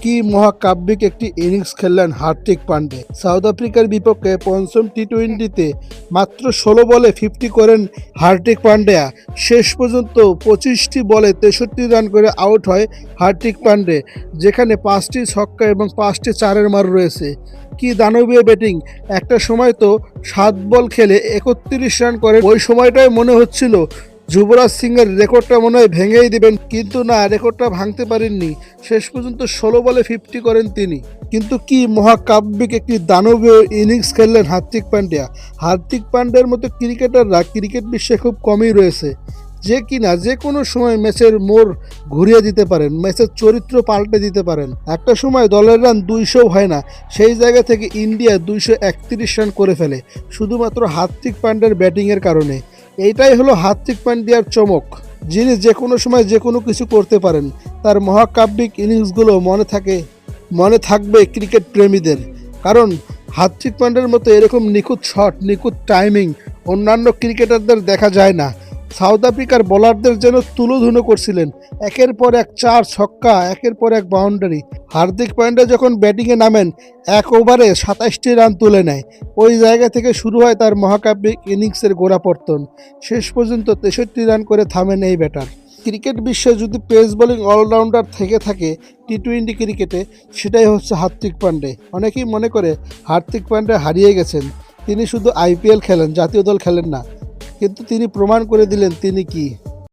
কি মহাকাব্যিক একটি ইনিংস খেললেন হার্দিক পান্ডে। সাউথ আফ্রিকার বিপক্ষে পঞ্চম টি-20তে মাত্র ১৬ বলে 50 করেন হার্দিক পান্ডিয়া। শেষ পর্যন্ত ২৫টি বলে ৬৩ রান করে আউট হয় হার্দিক পান্ডে, যেখানে ৫টি ছক্কা এবং ৫টি চারের মার রয়েছে। কি দানবীয় ব্যাটিং! একটা সময় তো ৭ বল খেলে ৩১ রান করেন। ওই সময়টাই মনে হচ্ছিল যুবরাজ সিংয়ের রেকর্ডটা মনে হয় ভেঙেই দিবেন, কিন্তু না, রেকর্ডটা ভাঙতে পারেননি। শেষ পর্যন্ত ১৬ বলে 50 করেন তিনি। কিন্তু কি মহাকাব্যিক একটি দানবীয় ইনিংস খেললেন হার্দিক পান্ডিয়া। হার্দিক পান্ডিয়ার মতো ক্রিকেটাররা ক্রিকেট বিশ্বে খুব কমই রয়েছে, যে কিনা যে কোনো সময় ম্যাচের মোড় ঘুরিয়ে দিতে পারেন, ম্যাচের চরিত্র পাল্টে দিতে পারেন। একটা সময় দলের রান ২০০ হয় না, সেই জায়গা থেকে ইন্ডিয়া ২৩১ রান করে ফেলে শুধুমাত্র হার্দিক পান্ডিয়ার ব্যাটিংয়ের কারণে। এইটাই হলো হার্দিক পান্ডিয়ার চমক, যিনি যে কোনো সময় যে কোনো কিছু করতে পারেন। তার মহাকাব্যিক ইনিংসগুলো মনে থাকবে ক্রিকেট প্রেমীদের, কারণ হার্দিক পান্ডিয়ার মতো এরকম নিখুঁত শট, নিখুঁত টাইমিং অন্যান্য ক্রিকেটারদের দেখা যায় না। সাউথ আফ্রিকার বোলারদের যেন তুলোধুনো করছিলেন, একের পর এক ৪ ছক্কা, একের পর এক বাউন্ডারি। হার্দিক পান্ডিয়া যখন ব্যাটিংয়ে নামেন, এক ওভারে ২৭টি রান তুলে নেয়। ওই জায়গা থেকে শুরু হয় তার মহাকাব্যিক ইনিংসের গোড়াপত্তন। শেষ পর্যন্ত ৬৩ রান করে থামেন এই ব্যাটার। ক্রিকেট বিশ্বে যদি পেস বোলিং অলরাউন্ডার থেকে থাকে টি-20 ক্রিকেটে, সেটাই হচ্ছে হার্দিক পান্ডে। অনেকেই মনে করে হার্দিক পান্ডে হারিয়ে গেছেন, তিনি শুধু আইপিএল খেলেন, জাতীয় দল খেলেন না, কিন্তু তিনি প্রমাণ করে দিলেন তিনি কি।